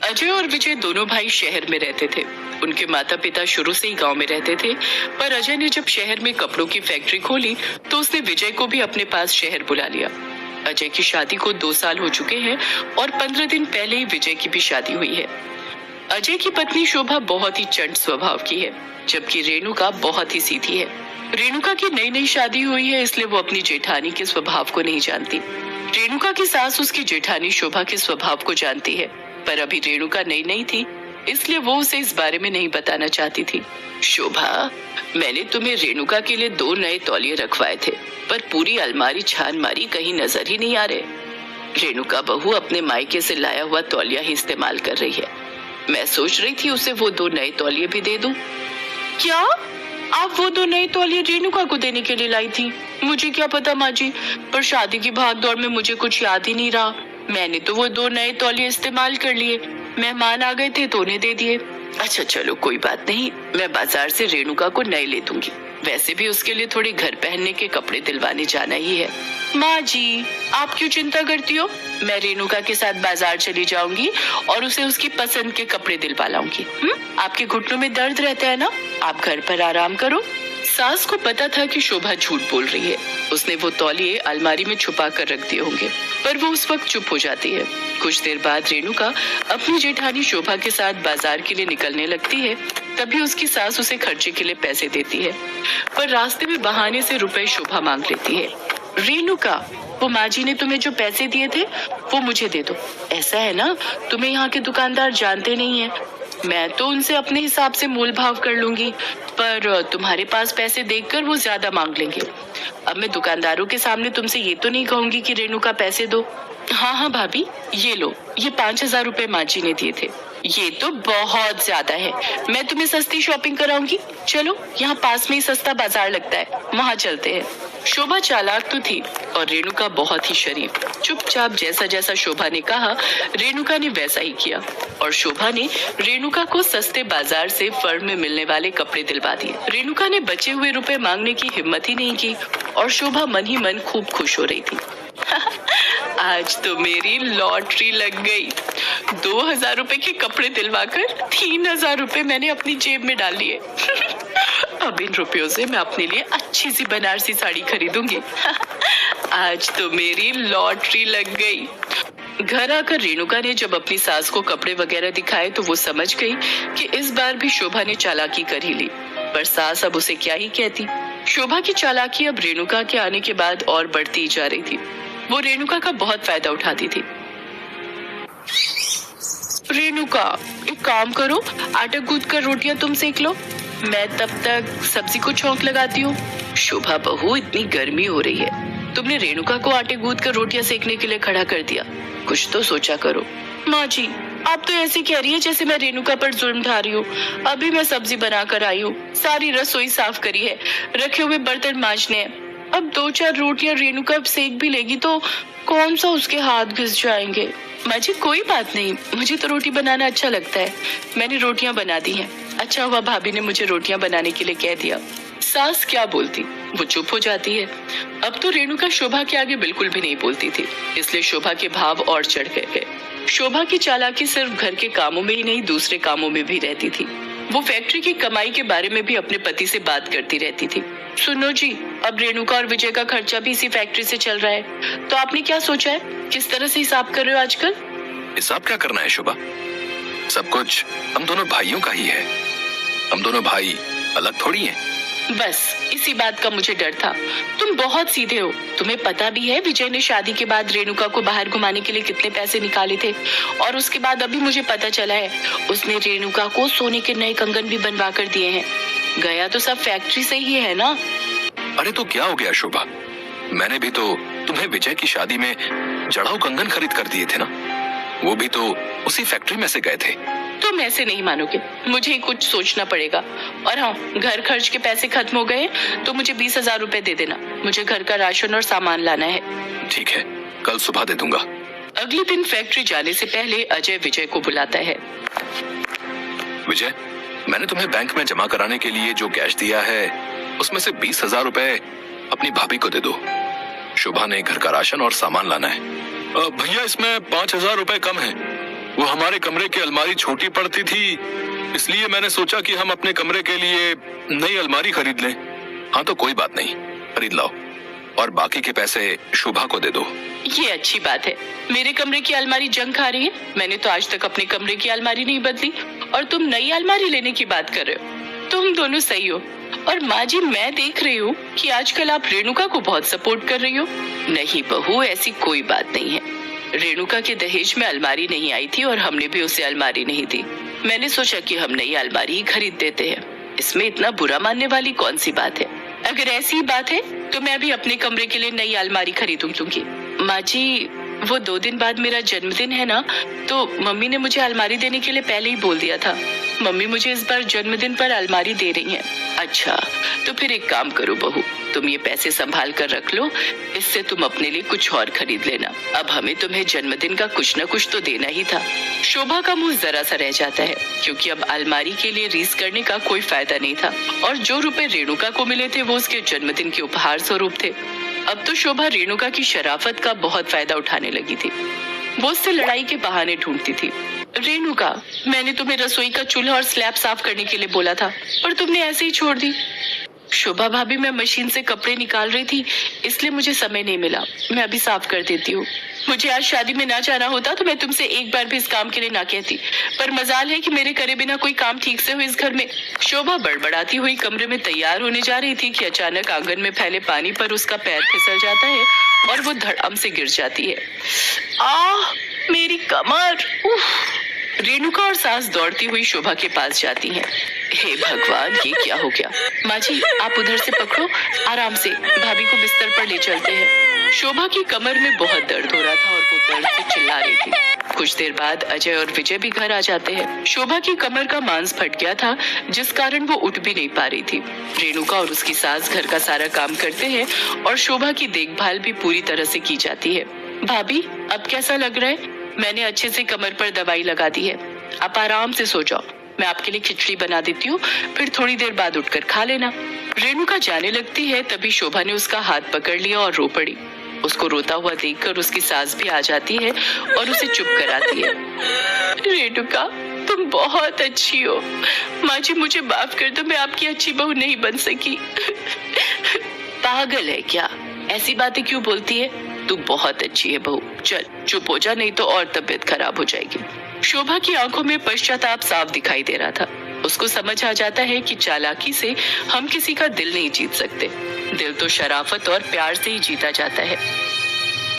अजय और विजय दोनों भाई शहर में रहते थे। उनके माता पिता शुरू से ही गांव में रहते थे, पर अजय ने जब शहर में कपड़ों की फैक्ट्री खोली तो उसने विजय को भी अपने पास शहर बुला लिया। अजय की शादी को 2 साल हो चुके हैं और 15 दिन पहले ही विजय की भी शादी हुई है। अजय की पत्नी शोभा बहुत ही चंट स्वभाव की है, जबकि रेणुका बहुत ही सीधी है। रेणुका की नई नई शादी हुई है, इसलिए वो अपनी जेठानी के स्वभाव को नहीं जानती। रेणुका की सास उसकी जेठानी शोभा के स्वभाव को जानती है, पर अभी रेणुका नई नई थी, इसलिए वो उसे इस बारे में नहीं बताना चाहती थी। शोभा, मैंने तुम्हें रेणुका के लिए 2 नए तौलिए रखवाए थे, पर पूरी अलमारी छान मारी, कहीं नजर ही नहीं आ रहे। रेणुका बहू अपने मायके से लाया हुआ तौलिया ही इस्तेमाल कर रही है। मैं सोच रही थी उसे वो 2 नए तौलिए भी दे दूं। क्या आप वो 2 नए तौलिए रेणुका को देने के लिए लाई थी? मुझे क्या पता माँ जी, पर शादी की भाग दौड़ में मुझे कुछ याद ही नहीं रहा। मैंने तो वो 2 नए तौलिए इस्तेमाल कर लिए, मेहमान आ गए थे तो उन्हें दे दिए। अच्छा चलो कोई बात नहीं, मैं बाजार से रेणुका को नए ले दूंगी। वैसे भी उसके लिए थोड़े घर पहनने के कपड़े दिलवाने जाना ही है। माँ जी, आप क्यों चिंता करती हो? मैं रेणुका के साथ बाजार चली जाऊंगी और उसे उसकी पसंद के कपड़े दिलवा लाऊंगी। आपके घुटनों में दर्द रहता है ना, आप घर पर आराम करो। सास को पता था कि शोभा झूठ बोल रही है। उसने वो तौलिए अलमारी में छुपा कर रख दिए होंगे, पर वो उस वक्त चुप हो जाती है। कुछ देर बाद रेणुका अपनी जेठानी शोभा के साथ बाजार के लिए निकलने लगती है। तभी उसकी सास उसे खर्चे के लिए पैसे देती है, पर रास्ते में बहाने से रुपए शोभा मांग लेती है। रेणुका, वो माँ जी ने तुम्हें जो पैसे दिए थे वो मुझे दे दो। ऐसा है ना, तुम्हें यहाँ के दुकानदार जानते नहीं है, मैं तो उनसे अपने हिसाब से मोल भाव कर लूंगी, पर तुम्हारे पास पैसे देखकर वो ज्यादा मांग लेंगे। अब मैं दुकानदारों के सामने तुमसे ये तो नहीं कहूंगी कि रेणुका पैसे दो। हाँ हाँ भाभी, ये लो, ये 5000 रुपए माँ जी ने दिए थे। ये तो बहुत ज्यादा है, मैं तुम्हें सस्ती शॉपिंग कराऊंगी। चलो, यहाँ पास में ही सस्ता बाजार लगता है, वहाँ चलते हैं। शोभा चालाक तो थी और रेणुका बहुत ही शरीफ। चुपचाप जैसा जैसा शोभा ने कहा, रेणुका ने वैसा ही किया और शोभा ने रेणुका को सस्ते बाजार से फर्म में मिलने वाले कपड़े दिलवा दिए। रेणुका ने बचे हुए रुपए मांगने की हिम्मत ही नहीं की और शोभा मन ही मन खूब खुश हो रही थी। आज तो मेरी लॉटरी लग गई। 2000 रुपए के कपड़े दिलवाकर 3000 रुपए मैंने अपनी जेब में डाल लिए। अब इन रुपयों से मैं अपने लिए अच्छी सी बनारसी साड़ी खरीदूंगी। आज तो मेरी लॉटरी लग गई। घर आकर रेणुका ने जब अपनी सास को कपड़े वगैरह दिखाए तो वो समझ गई कि इस बार भी शोभा ने चालाकी कर ही ली, पर सास अब उसे क्या ही कहती। शोभा की चालाकी अब रेणुका के आने के बाद और बढ़ती जा रही थी। वो रेणुका का बहुत फायदा उठाती थी। रेणुका, एक काम करो, आटा गूंथ कर रोटियां तुम सेक लो, मैं तब तक सब्जी को छौंक लगाती हूँ। शोभा बहू, इतनी गर्मी हो रही है, तुमने रेणुका को आटे गूंथ कर रोटियां सेकने के लिए खड़ा कर दिया, कुछ तो सोचा करो। माँ जी, आप तो ऐसे कह रही है जैसे मैं रेणुका पर जुल्म ढा रही हूँ। अभी मैं सब्जी बना कर आई हूँ, सारी रसोई साफ करी है, रखे हुए बर्तन मांजने हैं। अब 2-4 रोटियां रेणुका सेक भी लेगी तो कौन सा उसके हाथ घिस जाएंगे। माँ जी, कोई बात नहीं, मुझे तो रोटी बनाना अच्छा लगता है, मैंने रोटियां बना दी हैं। अच्छा हुआ भाभी ने मुझे रोटियां बनाने के लिए कह दिया। सास क्या बोलती, वो चुप हो जाती है। अब तो रेणुका शोभा के आगे बिल्कुल भी नहीं बोलती थी, इसलिए शोभा के भाव और चढ़ गए। शोभा की चालाकी सिर्फ घर के कामों में ही नहीं, दूसरे कामों में भी रहती थी। वो फैक्ट्री की कमाई के बारे में भी अपने पति से बात करती रहती थी। सुनो जी, अब रेणुका और विजय का खर्चा भी इसी फैक्ट्री से चल रहा है, तो आपने क्या सोचा है, किस तरह से हिसाब कर रहे हो आजकल? हिसाब क्या करना है शोभा, सब कुछ हम दोनों भाइयों का ही है, हम दोनों भाई अलग थोड़ी हैं। बस इसी बात का मुझे डर था। तुम बहुत सीधे हो, तुम्हें पता भी है विजय ने शादी के बाद रेणुका को बाहर घुमाने के लिए कितने पैसे निकाले थे, और उसके बाद अभी मुझे पता चला है उसने रेणुका को सोने के नए कंगन भी बनवा कर दिए हैं। गया तो सब फैक्ट्री से ही है ना। अरे तो क्या हो गया शोभा, मैंने भी तो तुम्हें विजय की शादी में जड़ाऊ कंगन खरीद कर दिए थे ना, वो भी तो उसी फैक्ट्री में से गए थे। तुम ऐसे नहीं मानोगे, मुझे ही कुछ सोचना पड़ेगा। और हाँ, घर खर्च के पैसे खत्म हो गए तो मुझे 20,000 रुपए दे देना, मुझे घर का राशन और सामान लाना है। ठीक है, कल सुबह दे दूंगा। अगले दिन फैक्ट्री जाने से पहले अजय विजय को बुलाता है। विजय, मैंने तुम्हें बैंक में जमा कराने के लिए जो कैश दिया है उसमें से 20,000 रुपए अपनी भाभी को दे दो। शोभा ने घर का राशन और सामान लाना है। भैया, इसमें 5,000 रुपए कम है। वो हमारे कमरे की अलमारी छोटी पड़ती थी, इसलिए मैंने सोचा कि हम अपने कमरे के लिए नई अलमारी खरीद लें। हाँ तो कोई बात नहीं, खरीद लाओ और बाकी के पैसे शुभा को दे दो। ये अच्छी बात है। मेरे कमरे की अलमारी जंग खा रही है। मैंने तो आज तक अपने कमरे की अलमारी नहीं बदली और तुम नई अलमारी लेने की बात कर रहे हो। तुम दोनों सही हो। और माँ जी, मैं देख रही हूँ कि आजकल आप रेणुका को बहुत सपोर्ट कर रही हो। नहीं बहू, ऐसी कोई बात नहीं है। रेणुका के दहेज में अलमारी नहीं आई थी और हमने भी उसे अलमारी नहीं दी। मैंने सोचा कि हम नई अलमारी ही खरीद देते हैं। इसमें इतना बुरा मानने वाली कौन सी बात है। अगर ऐसी बात है तो मैं भी अपने कमरे के लिए नई अलमारी खरीदूंगी। माँ जी, वो 2 दिन बाद मेरा जन्मदिन है ना, तो मम्मी ने मुझे अलमारी देने के लिए पहले ही बोल दिया था। मम्मी मुझे इस बार जन्मदिन पर अलमारी दे रही है। अच्छा, तो फिर एक काम करो बहू, तुम ये पैसे संभाल कर रख लो, इससे तुम अपने लिए कुछ और खरीद लेना। अब हमें तुम्हें जन्मदिन का कुछ न कुछ तो देना ही था। शोभा का मुंह जरा सा रह जाता है, क्योंकि अब अलमारी के लिए रीस करने का कोई फायदा नहीं था और जो रुपए रेणुका को मिले थे वो उसके जन्मदिन के उपहार स्वरूप थे। अब तो शोभा रेणुका की शराफत का बहुत फायदा उठाने लगी थी। वो उससे लड़ाई के बहाने ढूंढती थी। रेणुका, मैंने तुम्हें रसोई का चूल्हा और स्लैब साफ करने के लिए बोला था, पर तुमने ऐसे ही छोड़ दी। शोभा भाभी, मैं मशीन से कपड़े निकाल रही थी, इसलिए मुझे समय नहीं मिला। मैं अभी साफ कर देती हूँ। मुझे आज शादी में ना जाना होता तो मैं तुमसे एक बार भी इस काम के लिए ना कहती, पर मजाल है कि मेरे करे बिना कोई काम ठीक से हो इस घर में। शोभा बड़बड़ाती हुई कमरे में तैयार होने जा रही थी कि अचानक आंगन में फैले पानी पर उसका पैर फिसल जाता है और वो धड़ाम से गिर जाती है। आह, मेरी कमर! रेणुका और सास दौड़ती हुई शोभा के पास जाती हैं। हे भगवान, ये क्या हो गया? माँ जी, आप उधर से पकड़ो, आराम से। भाभी को बिस्तर पर ले चलते हैं। शोभा की कमर में बहुत दर्द हो रहा था और वो दर्द से चिल्ला रही थी। कुछ देर बाद अजय और विजय भी घर आ जाते हैं। शोभा की कमर का मांस फट गया था, जिस कारण वो उठ भी नहीं पा रही थी। रेणुका और उसकी सास घर का सारा काम करते हैं और शोभा की देखभाल भी पूरी तरह से की जाती है। भाभी, अब कैसा लग रहा है? मैंने अच्छे से कमर पर दवाई लगा दी है, आप आराम से सो जाओ। मैं आपके लिए खिचड़ी बना देती हूँ, फिर थोड़ी देर बाद उठकर खा लेना। रेणुका जाने लगती है, तभी शोभा ने उसका हाथ पकड़ लिया और रो पड़ी। उसको रोता हुआ देखकर उसकी सास भी आ जाती है और उसे चुप कराती है। रेणुका, तुम बहुत अच्छी हो। माँ जी, मुझे माफ कर दो, मैं आपकी अच्छी बहू नहीं बन सकी। पागल है क्या? ऐसी बातें क्यों बोलती है? तू बहुत अच्छी है बहू। चल चुप हो जा, नहीं तो और तबीयत खराब हो जाएगी। शोभा की आंखों में पश्चाताप साफ दिखाई दे रहा था। उसको समझ आ जाता है कि चालाकी से हम किसी का दिल नहीं जीत सकते। दिल तो शराफत और प्यार से ही जीता जाता है।